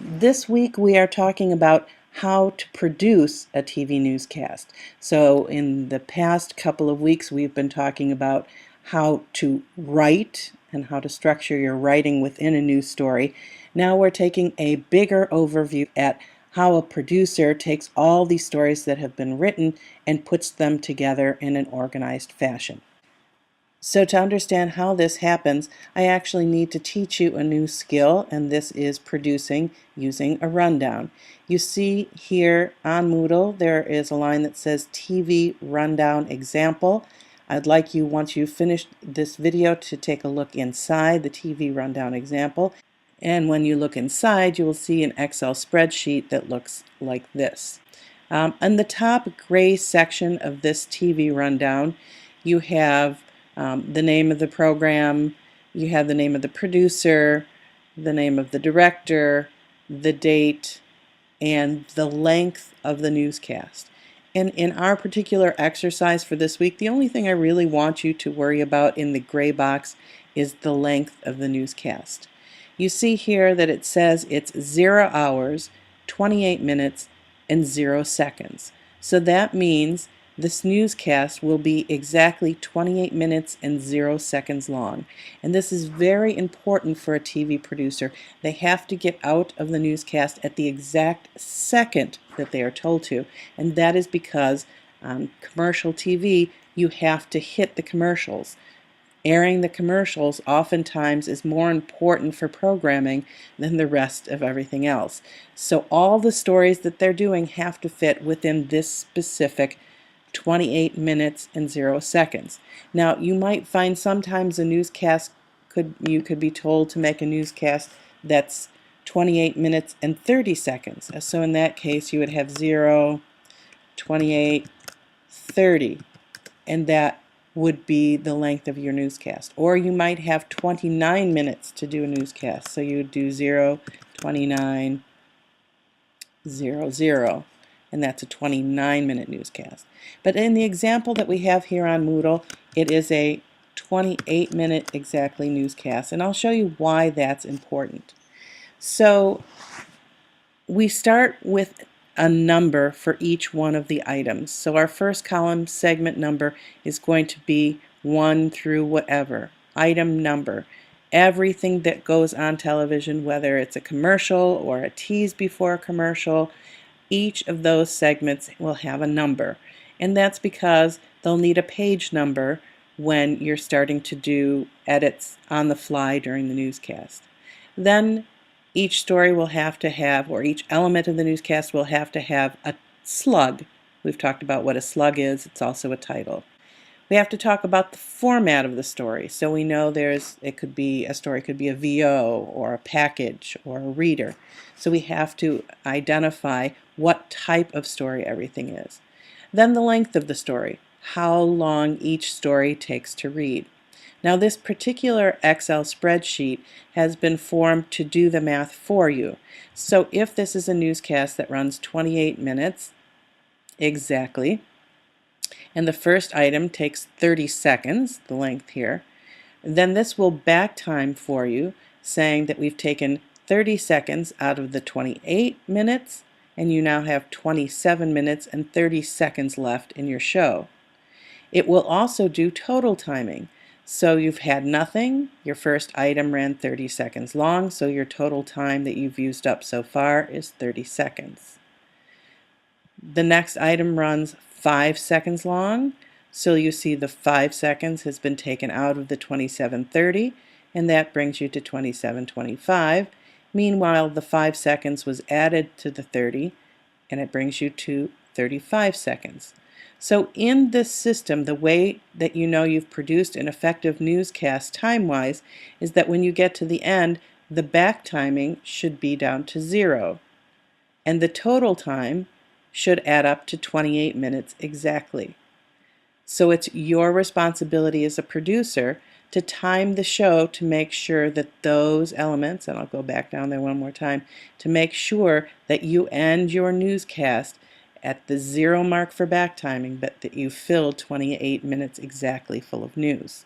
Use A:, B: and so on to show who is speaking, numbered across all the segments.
A: This week we are talking about how to produce a TV newscast. So in the past couple of weeks we've been talking about how to write and how to structure your writing within a news story. Now we're taking a bigger overview at how a producer takes all these stories that have been written and puts them together in an organized fashion. So to understand how this happens, I actually need to teach you a new skill, and this is producing using a rundown. You see here on Moodle, there is a line that says TV Rundown Example. I'd like you, once you've finished this video, to take a look inside the TV Rundown Example. And when you look inside, you will see an Excel spreadsheet that looks like this. On the top gray section of this TV rundown, you have the name of the program, you have the name of the producer, the name of the director, the date, and the length of the newscast. And in our particular exercise for this week, the only thing I really want you to worry about in the gray box is the length of the newscast. You see here that it says it's 0 hours, 28 minutes, and 0 seconds. So that means this newscast will be exactly 28 minutes and 0 seconds long. And this is very important for a TV producer. They have to get out of the newscast at the exact second that they are told to. And that is because on commercial TV, you have to hit the commercials. Airing the commercials oftentimes is more important for programming than the rest of everything else. So all the stories that they're doing have to fit within this specific 28 minutes and 0 seconds. Now, you might find sometimes a newscast you could be told to make a newscast that's 28 minutes and 30 seconds. So in that case, you would have 0, 28, 30, and that would be the length of your newscast. Or you might have 29 minutes to do a newscast. So you would do 0, 29, 0, 0. And that's a 29-minute newscast. But in the example that we have here on Moodle, it is a 28-minute exactly newscast, and I'll show you why that's important. So we start with a number for each one of the items. So our first column segment number is going to be 1 through whatever. Item number. Everything that goes on television, whether it's a commercial or a tease before a commercial, each of those segments will have a number, and that's because they'll need a page number when you're starting to do edits on the fly during the newscast. Then each story will have to have, or each element of the newscast will have to have a slug. We've talked about what a slug is. It's also a title. We have to talk about the format of the story. So we know a story could be a VO or a package or a reader. So we have to identify what type of story everything is. Then the length of the story, how long each story takes to read. Now this particular Excel spreadsheet has been formed to do the math for you. So if this is a newscast that runs 28 minutes exactly, and the first item takes 30 seconds, the length here, then this will back time for you, saying that we've taken 30 seconds out of the 28 minutes, and you now have 27 minutes and 30 seconds left in your show. It will also do total timing. So you've had nothing, your first item ran 30 seconds long, so your total time that you've used up so far is 30 seconds. The next item runs 5 seconds long, so you see the 5 seconds has been taken out of the 27:30, and that brings you to 27:25. Meanwhile, the 5 seconds was added to the 30, and it brings you to 35 seconds. So in this system, the way that you know you've produced an effective newscast time-wise is that when you get to the end, the back timing should be down to 0, and the total time should add up to 28 minutes exactly. So it's your responsibility as a producer to time the show to make sure that those elements, and I'll go back down there one more time, to make sure that you end your newscast at the 0 mark for back timing, but that you filled 28 minutes exactly full of news.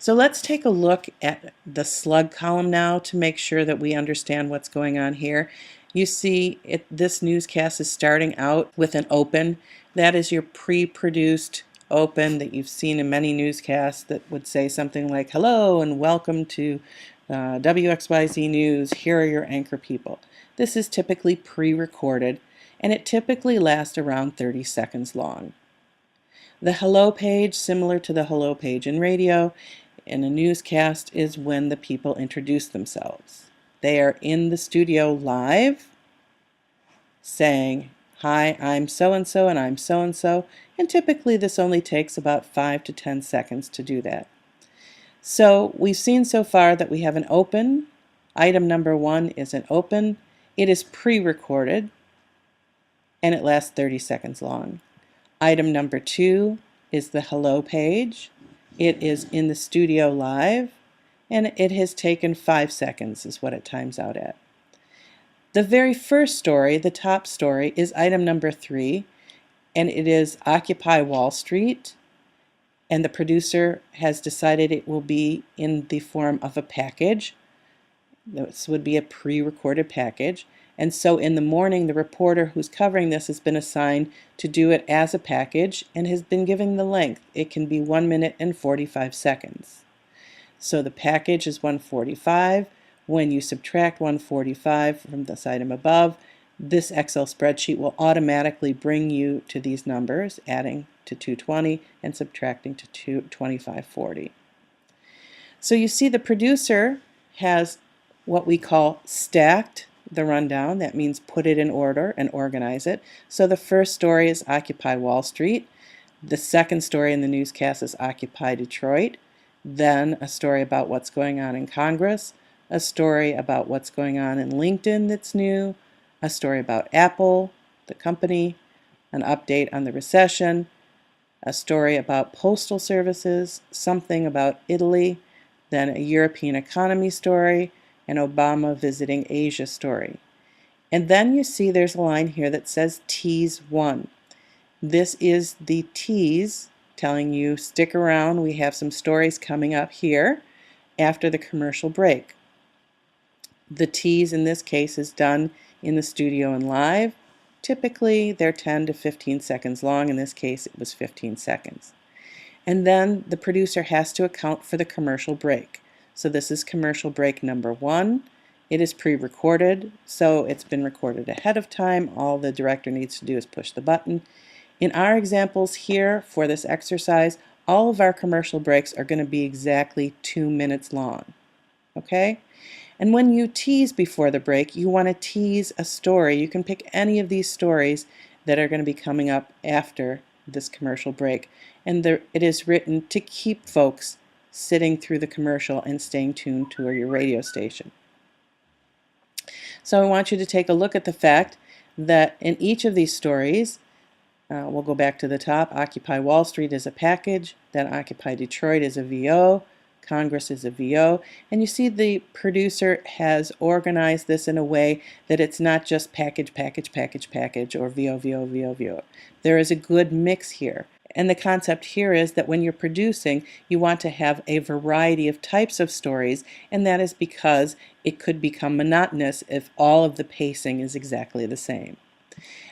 A: So let's take a look at the slug column now to make sure that we understand what's going on here. You see this newscast is starting out with an open. That is your pre-produced open that you've seen in many newscasts that would say something like, "Hello and welcome to WXYZ News. Here are your anchor people." This is typically pre-recorded, and it typically lasts around 30 seconds long. The hello page, similar to the hello page in radio, in a newscast, is when the people introduce themselves. They are in the studio live saying, "Hi, I'm so-and-so and I'm so-and-so," and typically this only takes about 5 to 10 seconds to do that. So we've seen so far that we have an open. Item number 1 is an open. It is pre-recorded and it lasts 30 seconds long. Item number 2 is the hello page. It is in the studio live, and it has taken 5 seconds is what it times out at. The very first story, the top story, is item number 3, and it is Occupy Wall Street, and the producer has decided it will be in the form of a package. This would be a pre-recorded package. And so in the morning, the reporter who's covering this has been assigned to do it as a package and has been given the length. It can be 1 minute and 45 seconds. So the package is 145. When you subtract 145 from this item above, this Excel spreadsheet will automatically bring you to these numbers, adding to 220 and subtracting to 2540. So you see the producer has what we call stacked the rundown. That means put it in order and organize it. So the first story is Occupy Wall Street. The second story in the newscast is Occupy Detroit. Then a story about what's going on in Congress, a story about what's going on in LinkedIn that's new, a story about Apple, the company, an update on the recession, a story about postal services, something about Italy, then a European economy story, an Obama visiting Asia story. And then you see there's a line here that says tease 1. This is the tease telling you stick around, we have some stories coming up here after the commercial break. The tease in this case is done in the studio and live. Typically they're 10 to 15 seconds long. In this case it was 15 seconds. And then the producer has to account for the commercial break. So this is commercial break number 1. It is pre-recorded, so it's been recorded ahead of time. All the director needs to do is push the button. In our examples here for this exercise, all of our commercial breaks are going to be exactly 2 minutes long. Okay? And when you tease before the break, you want to tease a story. You can pick any of these stories that are going to be coming up after this commercial break. And it is written to keep folks sitting through the commercial and staying tuned to your radio station. So I want you to take a look at the fact that in each of these stories, we'll go back to the top. Occupy Wall Street is a package, then Occupy Detroit is a VO, Congress is a VO, and you see the producer has organized this in a way that it's not just package, package, package, package, or VO, VO, VO, VO. There is a good mix here. And the concept here is that when you're producing, you want to have a variety of types of stories, and that is because it could become monotonous if all of the pacing is exactly the same.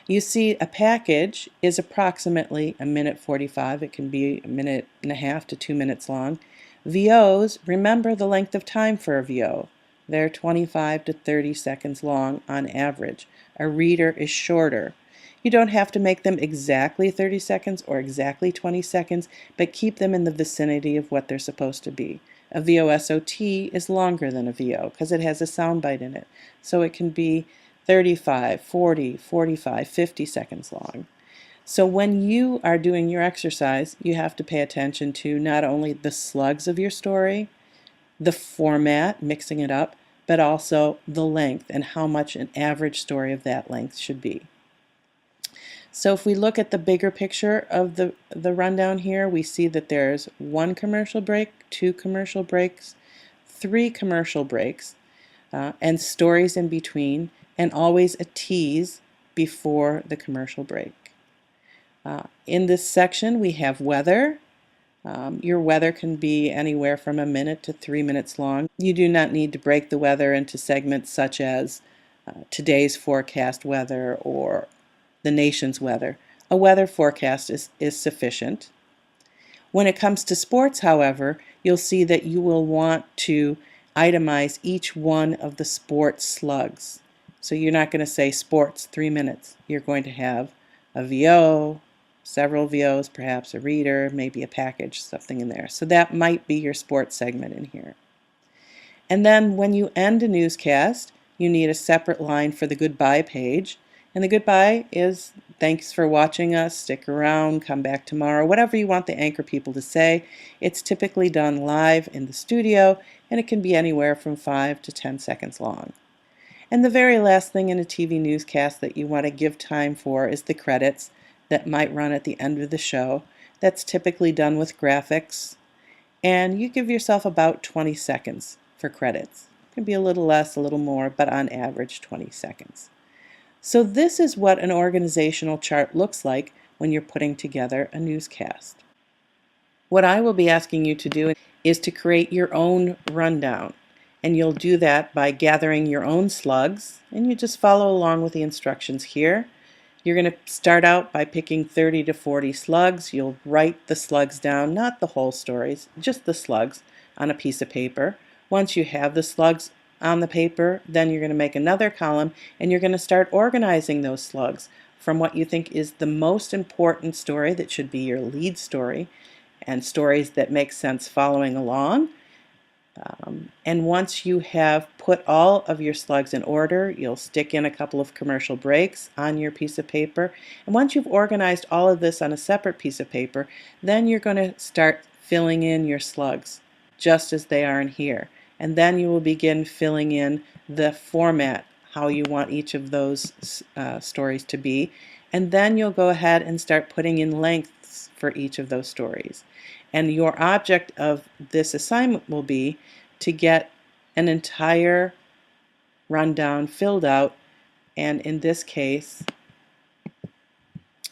A: You see a package is approximately 1:45. It can be 1.5 to 2 minutes long. VOs, remember the length of time for a VO. They're 25 to 30 seconds long on average. A reader is shorter. You don't have to make them exactly 30 seconds or exactly 20 seconds, but keep them in the vicinity of what they're supposed to be. A VOSOT is longer than a VO because it has a soundbite in it. So it can be 35, 40, 45, 50 seconds long. So when you are doing your exercise, you have to pay attention to not only the slugs of your story, the format, mixing it up, but also the length and how much an average story of that length should be. So if we look at the bigger picture of the rundown here, we see that there's 1 commercial break, 2 commercial breaks, 3 commercial breaks, and stories in between, and always a tease before the commercial break. In this section we have weather, Your weather can be anywhere from a minute to 3 minutes long. You do not need to break the weather into segments such as today's forecast weather or the nation's weather. A weather forecast is sufficient. When it comes to sports, however, you'll see that you will want to itemize each one of the sports slugs. So you're not going to say sports 3 minutes. You're going to have a VO, several VOs, perhaps a reader, maybe a package, something in there. So that might be your sports segment in here. And then when you end a newscast, you need a separate line for the goodbye page. And the goodbye is thanks for watching us, stick around, come back tomorrow, whatever you want the anchor people to say. It's typically done live in the studio, and it can be anywhere from 5 to 10 seconds long. And the very last thing in a TV newscast that you want to give time for is the credits that might run at the end of the show. That's typically done with graphics, and you give yourself about 20 seconds for credits. It can be a little less, a little more, but on average 20 seconds. So this is what an organizational chart looks like when you're putting together a newscast. What I will be asking you to do is to create your own rundown. And you'll do that by gathering your own slugs, and you just follow along with the instructions here. You're going to start out by picking 30 to 40 slugs. You'll write the slugs down, not the whole stories, just the slugs on a piece of paper. Once you have the slugs on the paper, then you're going to make another column, and you're going to start organizing those slugs from what you think is the most important story that should be your lead story, and stories that make sense following along. And once you have put all of your slugs in order, you'll stick in a couple of commercial breaks on your piece of paper. And once you've organized all of this on a separate piece of paper, then you're going to start filling in your slugs just as they are in here. And then you will begin filling in the format, how you want each of those stories to be. And then you'll go ahead and start putting in lengths for each of those stories. And your object of this assignment will be to get an entire rundown filled out, and in this case,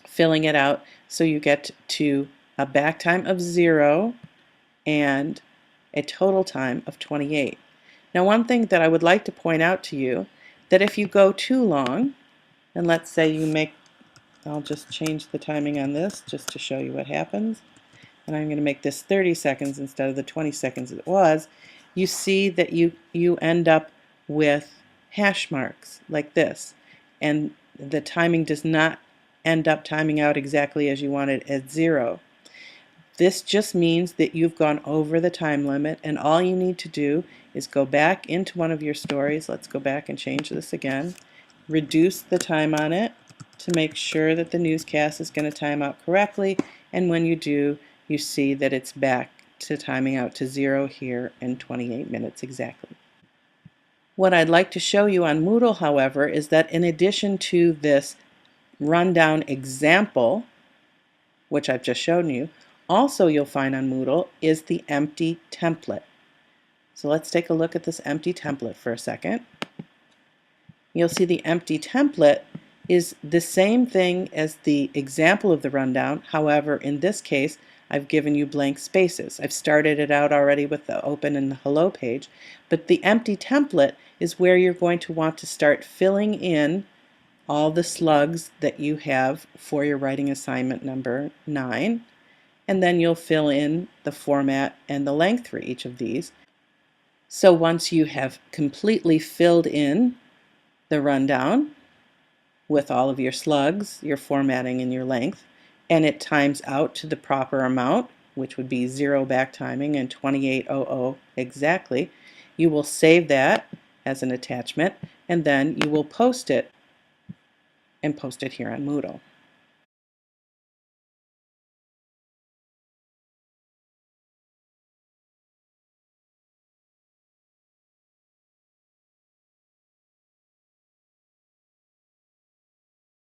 A: filling it out so you get to a back time of 0 and a total time of 28. Now, one thing that I would like to point out to you, that if you go too long, and let's say you make, I'll just change the timing on this just to show you what happens, and I'm going to make this 30 seconds instead of the 20 seconds it was, you see that you end up with hash marks like this, and the timing does not end up timing out exactly as you want it at 0. This just means that you've gone over the time limit, and all you need to do is go back into one of your stories. Let's go back and change this again. Reduce the time on it to make sure that the newscast is going to time out correctly, and when you do, you see that it's back to timing out to 0 here in 28 minutes exactly. What I'd like to show you on Moodle, however, is that in addition to this rundown example, which I've just shown you, also you'll find on Moodle is the empty template. So let's take a look at this empty template for a second. You'll see the empty template is the same thing as the example of the rundown. However, in this case, I've given you blank spaces. I've started it out already with the open and the hello page, but the empty template is where you're going to want to start filling in all the slugs that you have for your writing assignment number 9, and then you'll fill in the format and the length for each of these. So once you have completely filled in the rundown with all of your slugs, your formatting, and your length, and it times out to the proper amount, which would be 0 back timing and 2800 exactly, you will save that as an attachment, and then you will post it and post it here on Moodle.